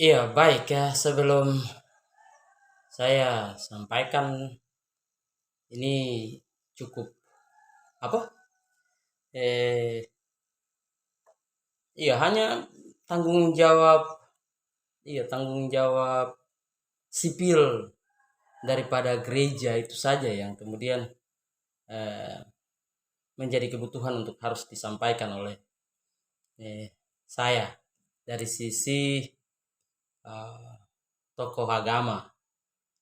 Iya, baik ya. Sebelum saya sampaikan ini cukup apa? Eh, iya hanya tanggung jawab, iya tanggung jawab sipil daripada gereja itu saja yang kemudian eh, menjadi kebutuhan untuk harus disampaikan oleh saya dari sisi eh, tokoh agama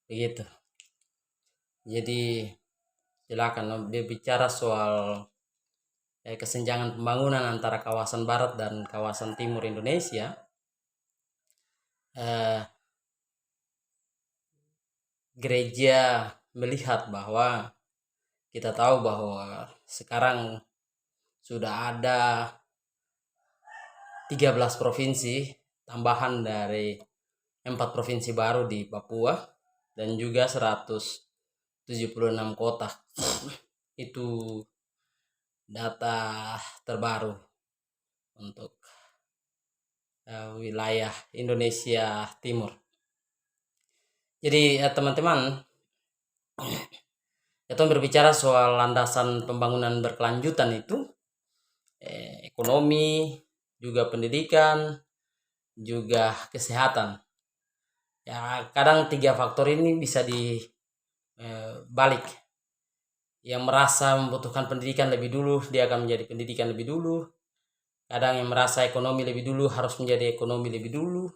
begitu. Jadi silakan dia bicara soal kesenjangan pembangunan antara kawasan barat dan kawasan timur Indonesia. eh, Gereja melihat bahwa kita tahu bahwa sekarang sudah ada 13 provinsi tambahan dari 4 provinsi baru di Papua dan juga 176 kota. Itu data terbaru untuk wilayah Indonesia Timur. Jadi teman-teman, kita berbicara soal landasan pembangunan berkelanjutan itu ekonomi, juga pendidikan, juga kesehatan. Ya, kadang tiga faktor ini bisa dibalik. Yang merasa membutuhkan pendidikan lebih dulu, dia akan menjadi pendidikan lebih dulu. Kadang yang merasa ekonomi lebih dulu, harus menjadi ekonomi lebih dulu.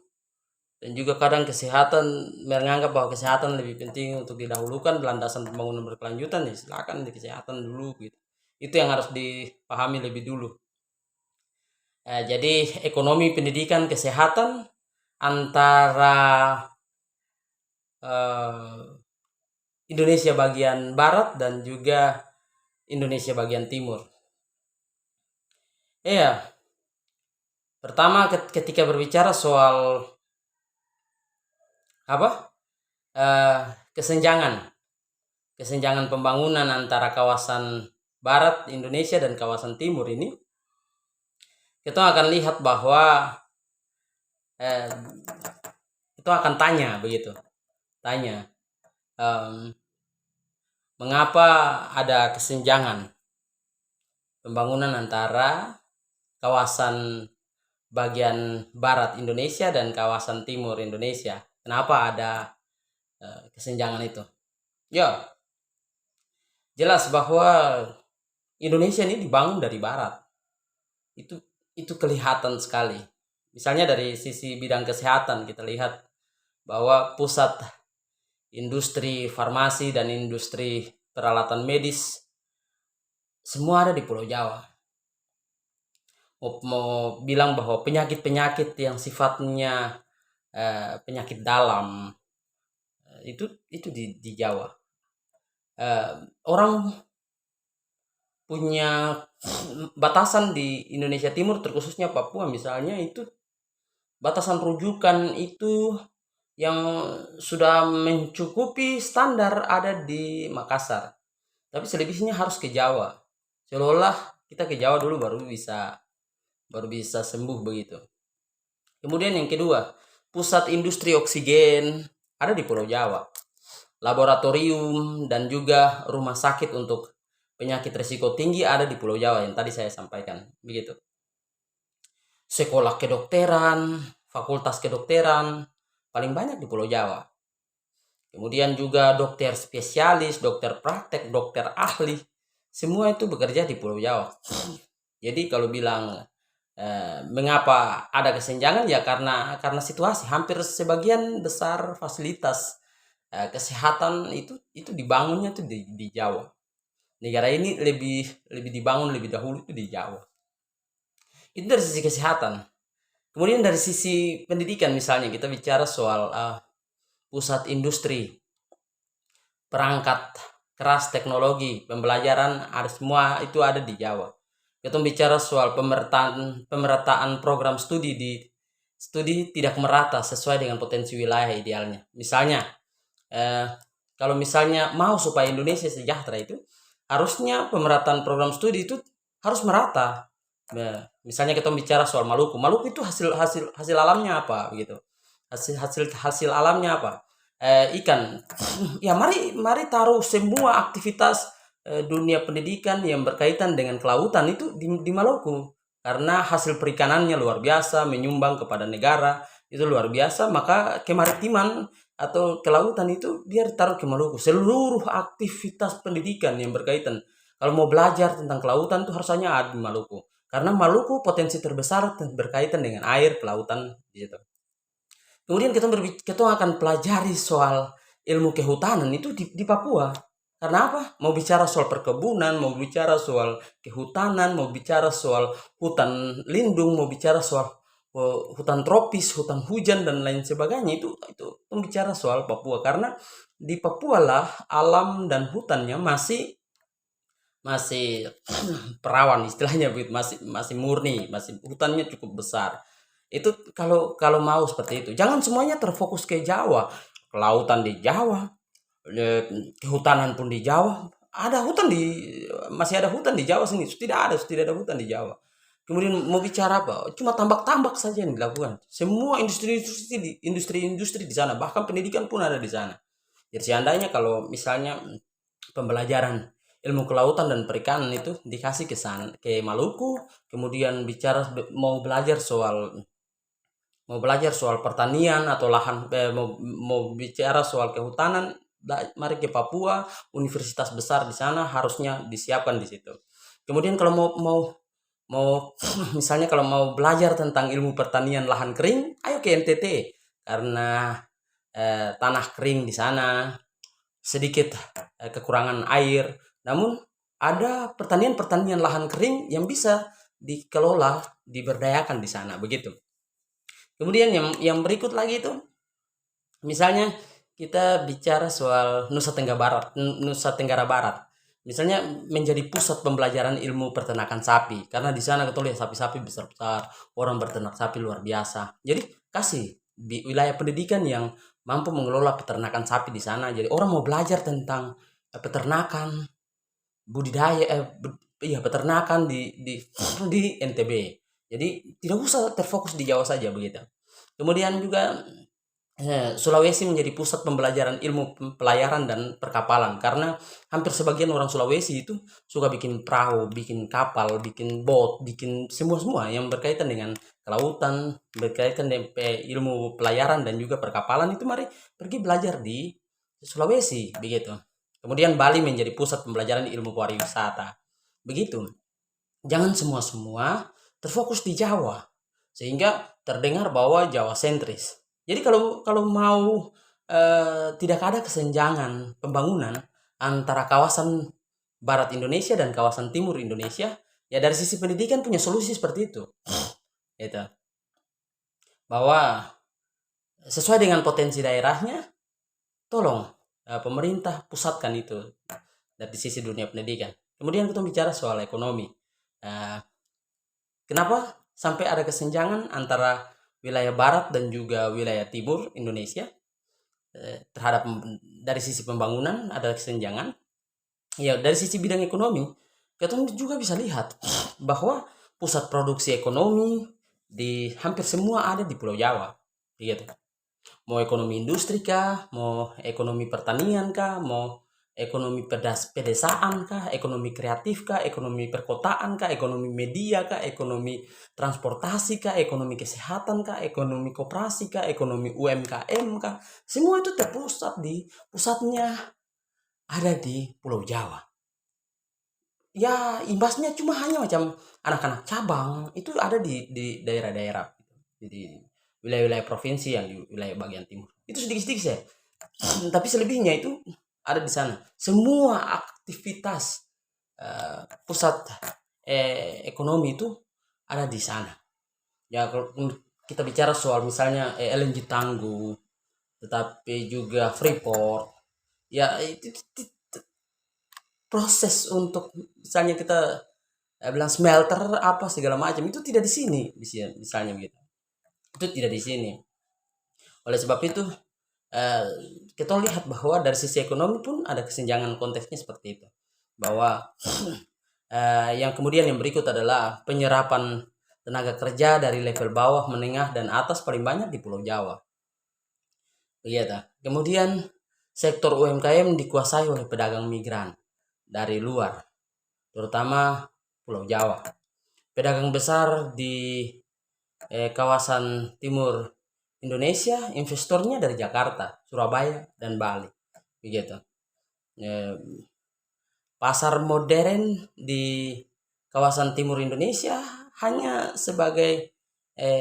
Dan juga kadang kesehatan, menganggap bahwa kesehatan lebih penting untuk didahulukan landasan pembangunan berkelanjutan, ya silakan di kesehatan dulu gitu. Itu yang harus dipahami lebih dulu. Jadi ekonomi, pendidikan, kesehatan antara eh, Indonesia bagian barat dan juga Indonesia bagian timur. Iya, pertama ketika berbicara soal apa eh, kesenjangan, kesenjangan pembangunan antara kawasan barat Indonesia dan kawasan timur ini, kita akan lihat bahwa eh, itu akan tanya begitu, tanya em, mengapa ada kesenjangan pembangunan antara kawasan bagian barat Indonesia dan kawasan timur Indonesia. Kenapa ada kesenjangan itu? Ya, jelas bahwa Indonesia ini dibangun dari barat. Itu itu kelihatan sekali. Misalnya dari sisi bidang kesehatan kita lihat bahwa pusat industri farmasi dan industri peralatan medis semua ada di Pulau Jawa. Mau bilang bahwa penyakit-penyakit yang sifatnya penyakit dalam itu di Jawa. Orang punya batasan di Indonesia Timur terkhususnya Papua misalnya itu batasan rujukan itu yang sudah mencukupi standar ada di Makassar. Tapi selebihnya harus ke Jawa. Seolah kita ke Jawa dulu baru bisa sembuh begitu. Kemudian yang kedua, pusat industri oksigen ada di Pulau Jawa. Laboratorium dan juga rumah sakit untuk penyakit risiko tinggi ada di Pulau Jawa yang tadi saya sampaikan. Begitu. Sekolah kedokteran, fakultas kedokteran paling banyak di Pulau Jawa. Kemudian juga dokter spesialis, dokter praktek, dokter ahli, semua itu bekerja di Pulau Jawa. Jadi kalau bilang mengapa ada kesenjangan ya karena situasi hampir sebagian besar fasilitas kesehatan itu dibangunnya tuh di Jawa. Negara ini lebih lebih dibangun lebih dahulu itu di Jawa. Itu dari sisi kesehatan. Kemudian dari sisi pendidikan misalnya kita bicara soal pusat industri, perangkat keras teknologi, pembelajaran ada semua itu ada di Jawa. Kita bicara soal pemerataan program studi tidak merata sesuai dengan potensi wilayah idealnya. Misalnya eh, kalau misalnya mau supaya Indonesia sejahtera itu harusnya pemerataan program studi itu harus merata. Nah, misalnya kita bicara soal Maluku, Maluku itu hasil hasil hasil alamnya apa begitu. hasil alamnya apa? Ikan. Ya mari mari taruh semua aktivitas dunia pendidikan yang berkaitan dengan kelautan itu di Maluku. Karena hasil perikanannya luar biasa, menyumbang kepada negara itu luar biasa, maka kemaritiman atau kelautan itu dia ditaruh ke Maluku. Seluruh aktivitas pendidikan yang berkaitan, kalau mau belajar tentang kelautan itu harusnya ada di Maluku. Karena Maluku potensi terbesar berkaitan dengan air kelautan gitu. Kemudian kita akan pelajari soal ilmu kehutanan itu di Papua. Karena apa? Mau bicara soal perkebunan, mau bicara soal kehutanan, mau bicara soal hutan lindung, mau bicara soal hutan tropis, hutan hujan dan lain sebagainya, itu membicara soal Papua. Karena di Papua lah alam dan hutannya masih masih perawan istilahnya begitu, masih masih murni, masih hutannya cukup besar. Itu kalau kalau mau seperti itu. Jangan semuanya terfokus ke Jawa. Kelautan di Jawa, kehutanan pun di Jawa. Ada hutan di masih ada hutan di Jawa sini. Tidak ada hutan di Jawa. Kemudian mau bicara apa? Cuma tambak-tambak saja yang dilakukan. Semua industri-industri di sana, bahkan pendidikan pun ada di sana. Jadi seandainya kalau misalnya pembelajaran ilmu kelautan dan perikanan itu dikasih ke sana, ke Maluku, kemudian mau belajar soal pertanian atau lahan, mau bicara soal kehutanan, mari ke Papua, universitas besar di sana harusnya disiapkan di situ. Kemudian kalau mau mau mau misalnya kalau mau belajar tentang ilmu pertanian lahan kering, ayo ke NTT karena tanah kering di sana, sedikit kekurangan air, namun ada pertanian-pertanian lahan kering yang bisa dikelola, diberdayakan di sana, begitu. Kemudian yang berikut lagi itu, misalnya kita bicara soal Nusa Tenggara Barat. Misalnya menjadi pusat pembelajaran ilmu peternakan sapi, karena di sana kita lihat sapi-sapi besar-besar, orang berternak sapi luar biasa. Jadi kasih di wilayah pendidikan yang mampu mengelola peternakan sapi di sana. Jadi orang mau belajar tentang peternakan, budidaya, iya peternakan di di NTB. Jadi tidak usah terfokus di Jawa saja begitu. Kemudian juga Sulawesi menjadi pusat pembelajaran ilmu pelayaran dan perkapalan karena hampir sebagian orang Sulawesi itu suka bikin perahu, bikin kapal, bikin boat, bikin semua-semua yang berkaitan dengan kelautan, berkaitan dengan ilmu pelayaran dan juga perkapalan itu mari pergi belajar di Sulawesi begitu. Kemudian Bali menjadi pusat pembelajaran ilmu pariwisata. Begitu. Jangan semua-semua terfokus di Jawa sehingga terdengar bahwa Jawa sentris. Jadi kalau kalau mau tidak ada kesenjangan pembangunan antara kawasan barat Indonesia dan kawasan timur Indonesia, ya dari sisi pendidikan punya solusi seperti itu. Gitu. Bahwa sesuai dengan potensi daerahnya, tolong pemerintah pusatkan itu dari sisi dunia pendidikan. Kemudian kita bicara soal ekonomi. Eh, Kenapa sampai ada kesenjangan antara wilayah barat dan juga wilayah timur Indonesia terhadap dari sisi pembangunan ada kesenjangan? Ya dari sisi bidang ekonomi kita juga bisa lihat bahwa pusat produksi ekonomi di hampir semua ada di Pulau Jawa, gitu. Mau ekonomi industri kah, mau ekonomi pertanian kah, mau ekonomi pedesaan kah, ekonomi kreatif kah, ekonomi perkotaan kah, ekonomi media kah, ekonomi transportasi kah, ekonomi kesehatan kah, ekonomi koperasi kah, ekonomi UMKM kah, semua itu pusatnya ada di Pulau Jawa. Ya imbasnya cuma hanya macam anak-anak cabang itu ada di daerah-daerah, di wilayah-wilayah provinsi yang di wilayah bagian timur. Itu sedikit-sedikit saya. Tapi selebihnya itu ada di sana. Semua aktivitas pusat ekonomi itu ada di sana. Ya kalau kita bicara soal misalnya LNG Tangguh, tetapi juga Freeport, ya itu proses untuk misalnya kita bilang smelter apa segala macam itu tidak di sini, misalnya begitu. Itu tidak di sini. Oleh sebab itu eh, kita lihat bahwa dari sisi ekonomi pun ada kesenjangan konteksnya seperti itu. Bahwa yang kemudian yang berikut adalah penyerapan tenaga kerja dari level bawah, menengah, dan atas paling banyak di Pulau Jawa. begitu. Kemudian sektor UMKM dikuasai oleh pedagang migran dari luar, terutama Pulau Jawa. Pedagang besar di kawasan timur Indonesia, investornya dari Jakarta, Surabaya, dan Bali. Begitu. Eh, Pasar modern di kawasan timur Indonesia hanya sebagai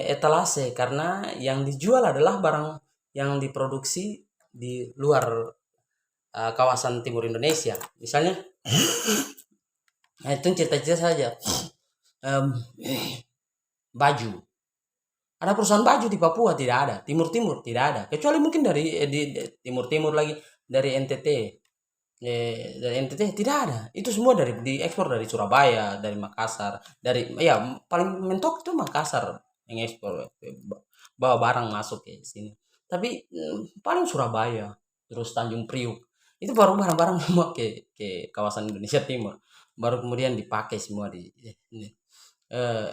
etalase, karena yang dijual adalah barang yang diproduksi di luar kawasan timur Indonesia. Misalnya, nah itu cerita-cerita saja. Em, Baju. Ada perusahaan baju di Papua? Tidak ada. Timur-timur tidak ada. Kecuali mungkin dari di timur-timur lagi, dari NTT. Dari NTT tidak ada. Itu semua dari diekspor dari Surabaya, dari Makassar, dari ya paling mentok itu Makassar yang ekspor, bawa barang masuk ke sini. Tapi paling Surabaya, terus Tanjung Priuk. Itu baru barang-barang semua ke kawasan Indonesia Timur. Baru kemudian dipakai semua di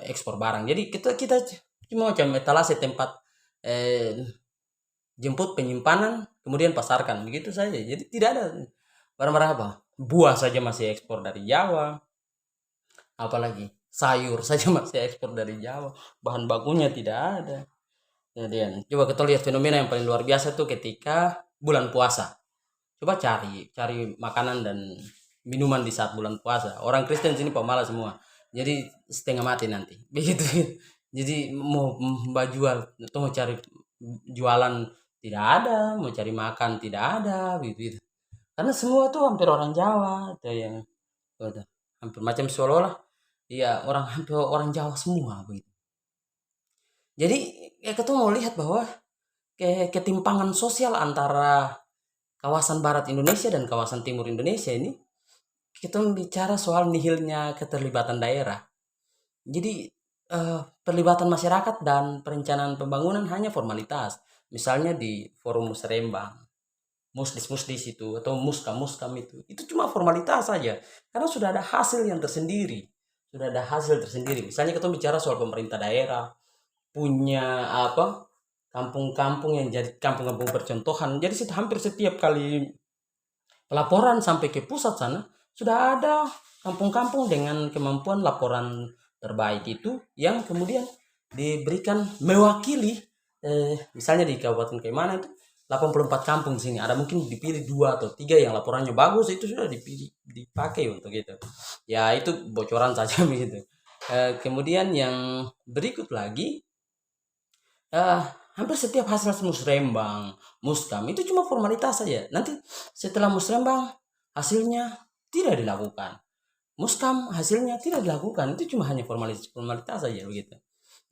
ekspor barang. Jadi kita cuma macam etalase tempat eh, jemput, penyimpanan, kemudian pasarkan, begitu saja. Jadi tidak ada barang-barang apa. Buah saja masih ekspor dari Jawa, apalagi sayur saja masih ekspor dari Jawa. Bahan bakunya tidak ada. Kemudian coba kita lihat fenomena yang paling luar biasa tuh ketika bulan puasa. Coba cari cari makanan dan minuman di saat bulan puasa. Orang Kristen sini pemalas semua. Jadi setengah mati nanti. Begitu. Jadi mau jual atau mau cari jualan tidak ada, mau cari makan tidak ada, begitu. Karena semua tuh hampir orang Jawa, ada yang udah hampir macam seolah-olah iya orang hampir orang Jawa semua begitu. Jadi kita mau lihat bahwa ketimpangan sosial antara kawasan barat Indonesia dan kawasan timur Indonesia ini, kita bicara soal nihilnya keterlibatan daerah. Jadi perlibatan masyarakat dan perencanaan pembangunan hanya formalitas. Misalnya di forum Musrembang, musdis-musdis itu atau muskam-muskam itu cuma formalitas saja. Karena sudah ada hasil yang tersendiri. Sudah ada hasil tersendiri. Misalnya kita bicara soal pemerintah daerah punya apa? Kampung-kampung yang jadi kampung-kampung percontohan. Jadi hampir setiap kali laporan sampai ke pusat sana, sudah ada kampung-kampung dengan kemampuan laporan terbaik itu yang kemudian diberikan mewakili, misalnya di Kabupaten Kaimana itu 84 kampung sini, ada mungkin dipilih 2 atau 3 yang laporannya bagus, itu sudah dipilih dipakai untuk itu. Ya itu bocoran saja begitu. Kemudian yang berikut lagi, eh, hampir setiap hasil musrembang, muskam itu cuma formalitas saja. Nanti setelah musrembang hasilnya tidak dilakukan. Muskam hasilnya tidak dilakukan. Itu cuma hanya formalitas formalitas saja begitu.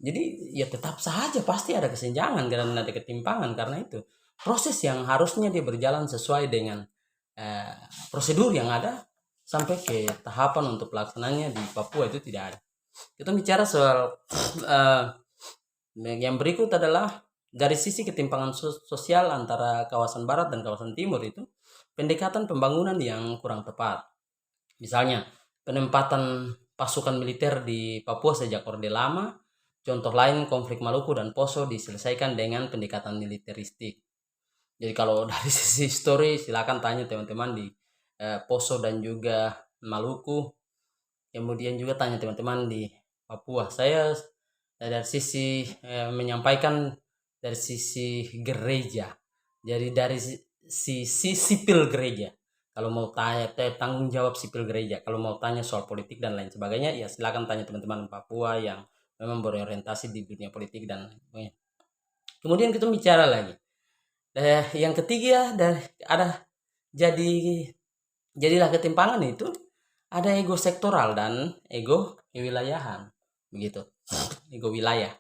Jadi ya tetap saja pasti ada kesenjangan karena ada ketimpangan, karena itu proses yang harusnya dia berjalan sesuai dengan eh, prosedur yang ada sampai ke tahapan untuk pelaksananya di Papua itu tidak ada. Kita bicara soal eh, yang berikut adalah dari sisi ketimpangan sosial antara kawasan barat dan kawasan timur itu, pendekatan pembangunan yang kurang tepat. Misalnya, penempatan pasukan militer di Papua sejak Orde Lama. Contoh lain, konflik Maluku dan Poso diselesaikan dengan pendekatan militeristik. Jadi kalau dari sisi histori, silakan tanya teman-teman di Poso dan juga Maluku. Kemudian juga tanya teman-teman di Papua. Saya dari sisi menyampaikan dari sisi gereja. Jadi dari sisi sipil gereja. Kalau mau tanya tanggung jawab sipil gereja, kalau mau tanya soal politik dan lain sebagainya, ya silakan tanya teman-teman Papua yang memang berorientasi di dunia politik dan kemudian kita bicara lagi. Yang ketiga, ada jadi jadilah ketimpangan itu ada ego sektoral dan ego kewilayahan, begitu. Ego wilayah.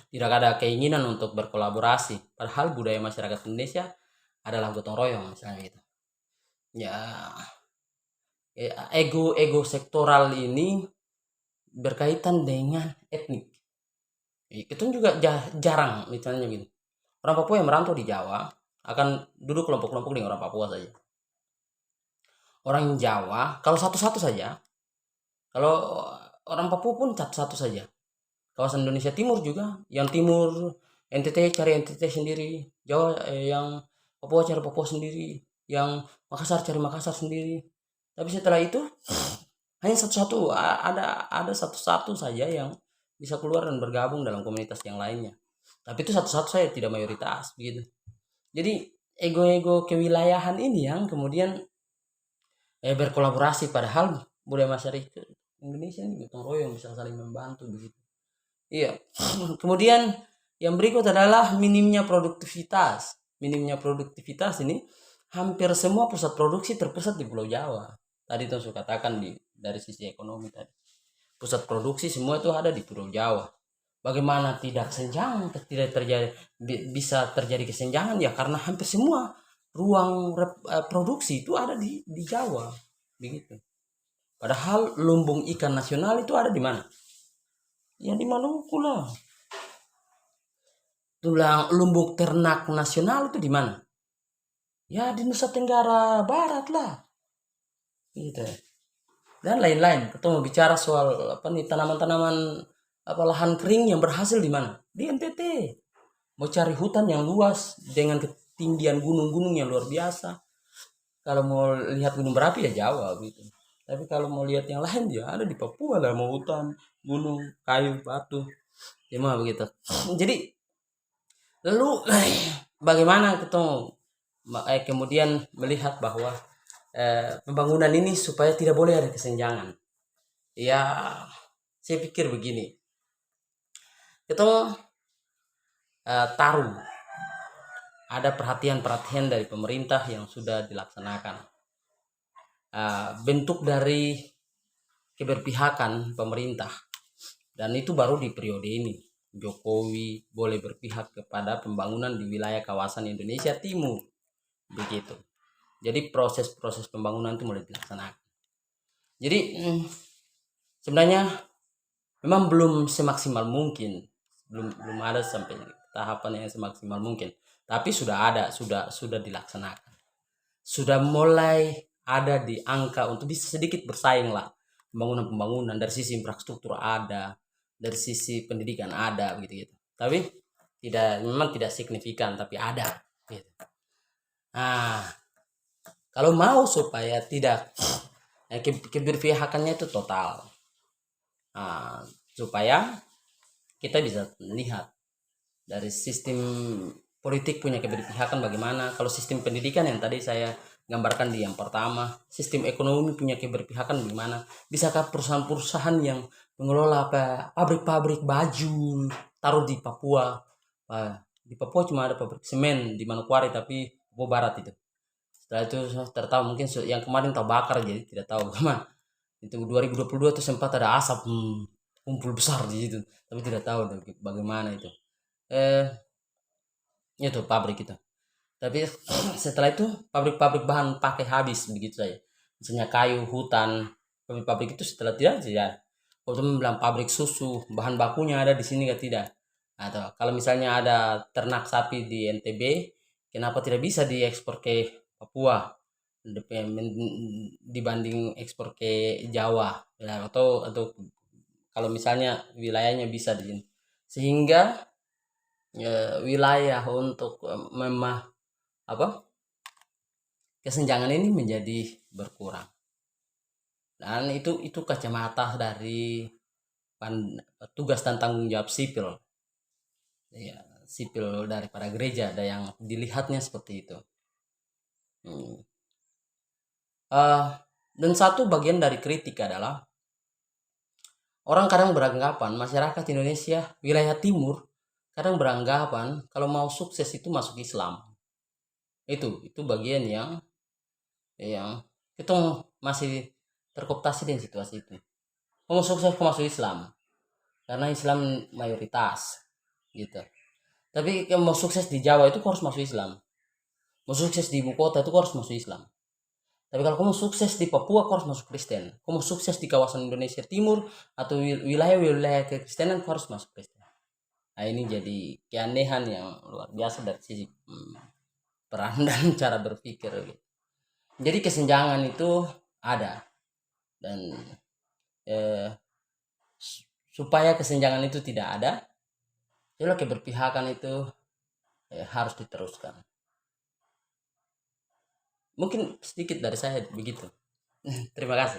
Tidak ada keinginan untuk berkolaborasi. Padahal budaya masyarakat Indonesia adalah gotong royong misalnya gitu. Ya, ego sektoral ini berkaitan dengan etnik. Itu juga jarang misalnya gitu. Orang Papua yang merantau di Jawa akan duduk kelompok-kelompok dengan orang Papua saja. Orang Jawa kalau satu-satu saja. Kalau orang Papua pun satu-satu saja. Kawasan Indonesia Timur juga, yang timur NTT cari NTT sendiri, Jawa yang Papua cari Papua sendiri, yang Makassar cari Makassar sendiri. Tapi setelah itu hanya satu-satu, ada satu-satu saja yang bisa keluar dan bergabung dalam komunitas yang lainnya. Tapi itu satu-satu saya tidak mayoritas begitu. Jadi ego-ego kewilayahan ini yang kemudian berkolaborasi, padahal budaya masyarakat Indonesia ini gotong royong, bisa saling membantu begitu. Iya. Kemudian yang berikut adalah minimnya produktivitas. Minimnya produktivitas ini hampir semua pusat produksi terpusat di Pulau Jawa. Tadi tuh saya katakan dari sisi ekonomi tadi. Pusat produksi semua itu ada di Pulau Jawa. Bagaimana tidak senjangan, tidak terjadi bisa terjadi kesenjangan ya karena hampir semua ruang produksi itu ada di Jawa, begitu. Padahal lumbung ikan nasional itu ada di mana? Ya di Maluku lah. Tulang lumbung ternak nasional itu di mana? Ya di Nusa Tenggara Barat lah. Gitu. Dan lain-lain. Kita mau bicara soal apa nih, tanaman-tanaman apa lahan kering yang berhasil di mana? Di NTT. Mau cari hutan yang luas dengan ketinggian gunung-gunung yang luar biasa. Kalau mau lihat gunung berapi ya Jawa gitu. Tapi kalau mau lihat yang lain ya ada di Papua lah, mau hutan, gunung, kayu, batu. Ya mah begitu. Jadi lalu bagaimana kita kemudian melihat bahwa pembangunan ini supaya tidak boleh ada kesenjangan. Ya, saya pikir begini. Kita taruh ada perhatian-perhatian dari pemerintah yang sudah dilaksanakan. Bentuk dari keberpihakan pemerintah. Dan itu baru di periode ini. Jokowi boleh berpihak kepada pembangunan di wilayah kawasan Indonesia Timur. Begitu. Jadi proses-proses pembangunan itu mulai dilaksanakan. Jadi sebenarnya memang belum semaksimal mungkin. Belum ada sampai tahapan yang semaksimal mungkin. Tapi sudah ada, sudah dilaksanakan. Sudah mulai ada di angka untuk bisa sedikit bersaing lah. Pembangunan dari sisi infrastruktur ada, dari sisi pendidikan ada gitu. Tapi memang tidak signifikan, tapi ada gitu. Nah, kalau mau supaya tidak keberpihakannya itu total, supaya kita bisa melihat dari sistem politik punya keberpihakan bagaimana, kalau sistem pendidikan yang tadi saya gambarkan di yang pertama, sistem ekonomi punya keberpihakan bagaimana, bisakah perusahaan-perusahaan yang mengelola pabrik-pabrik baju taruh di Papua. Di Papua cuma ada pabrik semen di Manokwari, tapi Papua Barat itu. Setelah itu saya tertahu mungkin yang kemarin terbakar, jadi tidak tahu kemana. Itu 2022 itu sempat ada asap kumpul besar di situ, tapi tidak tahu bagaimana itu. Itu pabrik itu. Tapi setelah itu pabrik-pabrik bahan pakai habis begitu saja. Misalnya kayu, hutan, pabrik-pabrik itu setelah tidak. Kalau teman bilang pabrik susu, bahan bakunya ada di sini kan tidak. Atau kalau misalnya ada ternak sapi di NTB, kenapa tidak bisa diekspor ke Papua dibanding ekspor ke Jawa? Ya, atau kalau misalnya wilayahnya bisa di sini, sehingga wilayah untuk kesenjangan ini menjadi berkurang. Dan itu kacamata dari tugas dan tanggung jawab sipil, ya, sipil daripada gereja, ada yang dilihatnya seperti itu. Dan satu bagian dari kritik adalah orang kadang beranggapan, masyarakat Indonesia wilayah timur kadang beranggapan kalau mau sukses itu masuk Islam. Itu bagian yang kita masih terkooptasi dengan situasi itu. Kamu sukses masuk Islam karena Islam mayoritas gitu. Tapi kalau mau sukses di Jawa itu harus masuk Islam. Mau sukses di ibu kota itu harus masuk Islam. Tapi kalau kamu sukses di Papua, kamu harus masuk Kristen. Kamu sukses di kawasan Indonesia Timur atau wilayah-wilayah kekristenan, kamu harus masuk Kristen. Nah, ini jadi keanehan yang luar biasa dari sisi peran dan cara berpikir gitu. Jadi kesenjangan itu ada, dan supaya kesenjangan itu tidak ada, Jadi keberpihakan itu harus diteruskan. Mungkin sedikit dari saya begitu. Terima kasih.